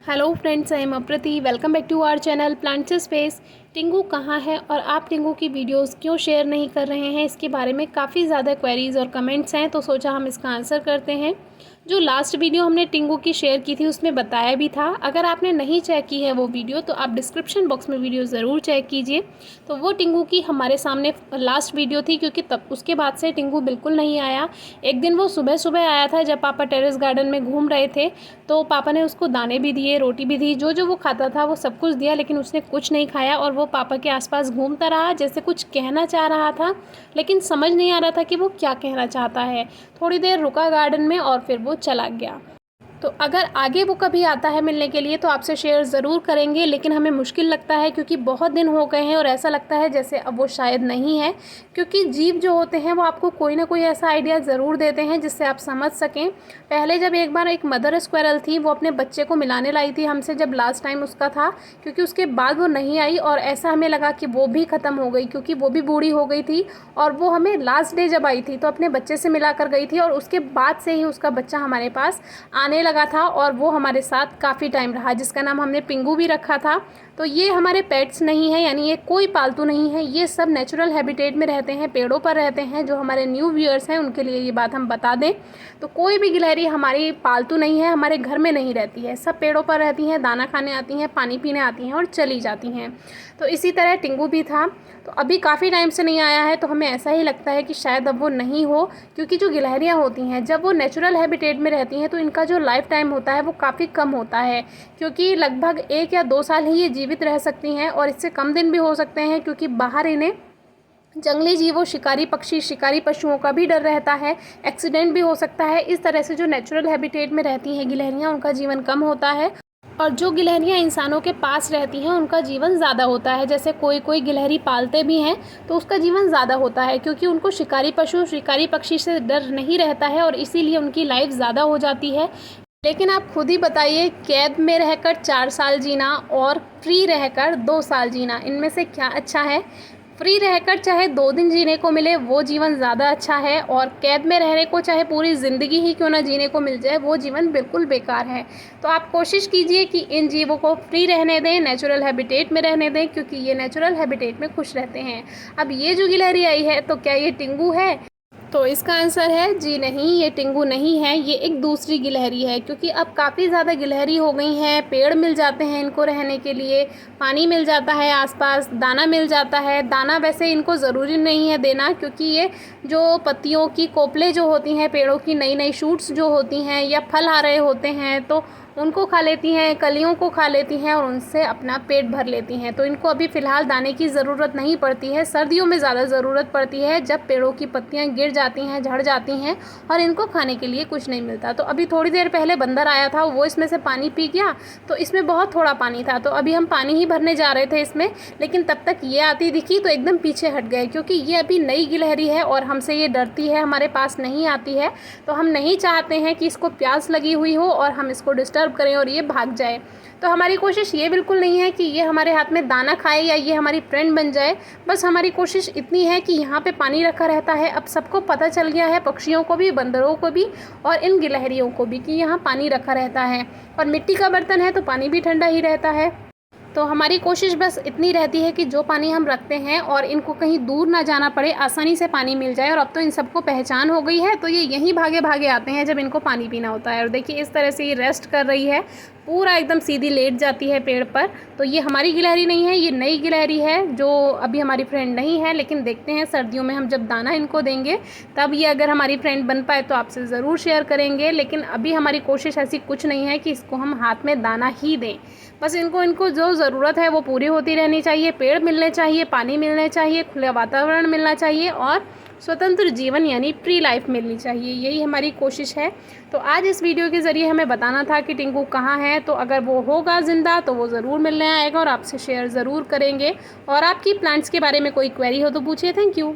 Hello friends, I am Aprati. Welcome back to our channel plants space. Tingu कहाँ है और आप टिंगू की वीडियोस क्यों शेयर नहीं कर रहे हैं, इसके बारे में काफ़ी ज़्यादा क्वेरीज़ और कमेंट्स हैं, तो सोचा हम इसका आंसर करते हैं। जो लास्ट वीडियो हमने टिंगू की शेयर की थी उसमें बताया भी था। अगर आपने नहीं चेक की है वो वीडियो तो आप डिस्क्रिप्शन बॉक्स में वीडियो ज़रूर चेक कीजिए। तो वो टिंगू की हमारे सामने लास्ट वीडियो थी, क्योंकि तब उसके बाद से टिंगू बिल्कुल नहीं आया। एक दिन वो सुबह सुबह आया था जब पापा टेरेस गार्डन में घूम रहे थे, तो पापा ने उसको दाने भी दिए, रोटी भी दी, जो जो वो खाता था वो सब कुछ दिया, लेकिन उसने कुछ नहीं खाया और वो पापा के आसपास घूमता रहा, जैसे कुछ कहना चाह रहा था, लेकिन समझ नहीं आ रहा था कि वो क्या कहना चाहता है। थोड़ी देर रुका गार्डन में और फिर वो चला गया। तो अगर आगे वो कभी आता है मिलने के लिए तो आपसे शेयर ज़रूर करेंगे, लेकिन हमें मुश्किल लगता है क्योंकि बहुत दिन हो गए हैं और ऐसा लगता है जैसे अब वो शायद नहीं है। क्योंकि जीव जो होते हैं वो आपको कोई ना कोई ऐसा आइडिया ज़रूर देते हैं जिससे आप समझ सकें। पहले जब एक बार एक मदर स्क्वायरल थी, वो अपने बच्चे को मिलाने लाई थी हमसे जब लास्ट टाइम उसका था, क्योंकि उसके बाद वो नहीं आई और ऐसा हमें लगा कि वो भी ख़त्म हो गई, क्योंकि वो भी बूढ़ी हो गई थी। और वो हमें लास्ट डे जब आई थी तो अपने बच्चे से मिला कर गई थी और उसके बाद से ही उसका बच्चा हमारे पास आने लगा था और वो हमारे साथ काफ़ी टाइम रहा, जिसका नाम हमने पिंगू भी रखा था। तो ये हमारे पेट्स नहीं है, यानी ये कोई पालतू नहीं है, ये सब नेचुरल हैबिटेट में रहते हैं, पेड़ों पर रहते हैं। जो हमारे न्यू व्यूअर्स हैं उनके लिए ये बात हम बता दें, तो कोई भी गिलहरी हमारी पालतू नहीं है, हमारे घर में नहीं रहती है। सब पेड़ों पर रहती हैं, दाना खाने आती हैं, पानी पीने आती हैं और चली जाती हैं। तो इसी तरह टिंगू भी था। तो अभी काफ़ी टाइम से नहीं आया है, तो हमें ऐसा ही लगता है कि शायद अब वो नहीं हो, क्योंकि जो गिलहरियाँ होती हैं जब वो नेचुरल हैबिटेट में रहती हैं तो इनका जो लाइफ टाइम होता है वो काफ़ी कम होता है, क्योंकि लगभग 1 या 2 साल ही ये जीवित रह सकती हैं और इससे कम दिन भी हो सकते हैं, क्योंकि बाहर इन्हें जंगली जीवों, शिकारी पक्षी, शिकारी पशुओं का भी डर रहता है, एक्सीडेंट भी हो सकता है। इस तरह से जो नेचुरल हैबिटेट में रहती हैं गिलहरियाँ उनका जीवन कम होता है, और जो गिलहरियाँ इंसानों के पास रहती हैं उनका जीवन ज़्यादा होता है। जैसे कोई कोई गिलहरी पालते भी हैं तो उसका जीवन ज़्यादा होता है, क्योंकि उनको शिकारी पशु, शिकारी पक्षी से डर नहीं रहता है और इसीलिए उनकी लाइफ ज़्यादा हो जाती है। लेकिन आप खुद ही बताइए, कैद में रहकर 4 साल जीना और फ्री रहकर 2 साल जीना, इनमें से क्या अच्छा है? फ्री रहकर चाहे 2 दिन जीने को मिले वो जीवन ज़्यादा अच्छा है, और कैद में रहने को चाहे पूरी ज़िंदगी ही क्यों ना जीने को मिल जाए वो जीवन बिल्कुल बेकार है। तो आप कोशिश कीजिए कि इन जीवों को फ्री रहने दें, नेचुरल हैबिटेट में रहने दें, क्योंकि ये नेचुरल हैबिटेट में खुश रहते हैं। अब ये जो गिलहरी आई है तो क्या ये टिंगू है? तो इसका आंसर है जी नहीं, ये टिंगू नहीं है, ये एक दूसरी गिलहरी है। क्योंकि अब काफ़ी ज़्यादा गिलहरी हो गई हैं, पेड़ मिल जाते हैं इनको रहने के लिए, पानी मिल जाता है आसपास, दाना मिल जाता है। दाना वैसे इनको ज़रूरी नहीं है देना, क्योंकि ये जो पत्तियों की कोपलें जो होती हैं, पेड़ों की नई नई शूट्स जो होती हैं या फल आ रहे होते हैं तो उनको खा लेती हैं, कलियों को खा लेती हैं और उनसे अपना पेट भर लेती हैं। तो इनको अभी फ़िलहाल दाने की ज़रूरत नहीं पड़ती है। सर्दियों में ज़्यादा ज़रूरत पड़ती है, जब पेड़ों की पत्तियां गिर जाती हैं, झड़ जाती हैं और इनको खाने के लिए कुछ नहीं मिलता। तो अभी थोड़ी देर पहले बंदर आया था, वो इसमें से पानी पी गया, तो इसमें बहुत थोड़ा पानी था, तो अभी हम पानी ही भरने जा रहे थे इसमें, लेकिन तब तक ये आती दिखी तो एकदम पीछे हट गए, क्योंकि ये अभी नई गिलहरी है और हमसे ये डरती है, हमारे पास नहीं आती है। तो हम नहीं चाहते हैं कि इसको प्यास लगी हुई हो और हम इसको डिस्टर्ब करें और ये भाग जाए। तो हमारी कोशिश ये बिल्कुल नहीं है कि ये हमारे हाथ में दाना खाए या ये हमारी फ्रेंड बन जाए। बस हमारी कोशिश इतनी है कि यहाँ पे पानी रखा रहता है। अब सबको पता चल गया है, पक्षियों को भी, बंदरों को भी और इन गिलहरियों को भी, कि यहाँ पानी रखा रहता है, और मिट्टी का बर्तन है तो पानी भी ठंडा ही रहता है। तो हमारी कोशिश बस इतनी रहती है कि जो पानी हम रखते हैं और इनको कहीं दूर ना जाना पड़े, आसानी से पानी मिल जाए। और अब तो इन सबको पहचान हो गई है, तो ये यहीं भागे भागे आते हैं जब इनको पानी पीना होता है। और देखिए इस तरह से ये रेस्ट कर रही है, पूरा एकदम सीधी लेट जाती है पेड़ पर। तो ये हमारी गिलहरी नहीं है, ये नई गिलहरी है जो अभी हमारी फ्रेंड नहीं है। लेकिन देखते हैं सर्दियों में हम जब दाना इनको देंगे तब ये अगर हमारी फ्रेंड बन पाए तो आपसे ज़रूर शेयर करेंगे। लेकिन अभी हमारी कोशिश ऐसी कुछ नहीं है कि इसको हम हाथ में दाना ही दें। बस इनको जो ज़रूरत है वो पूरी होती रहनी चाहिए, पेड़ मिलने चाहिए, पानी मिलने चाहिए, खुला वातावरण मिलना चाहिए और स्वतंत्र जीवन यानी फ्री लाइफ मिलनी चाहिए। यही हमारी कोशिश है। तो आज इस वीडियो के ज़रिए हमें बताना था कि टिंगू कहाँ है। तो अगर वो होगा ज़िंदा तो वो ज़रूर मिलने आएगा और आपसे शेयर ज़रूर करेंगे। और आपकी प्लांट्स के बारे में कोई क्वेरी हो तो पूछिए। Thank you.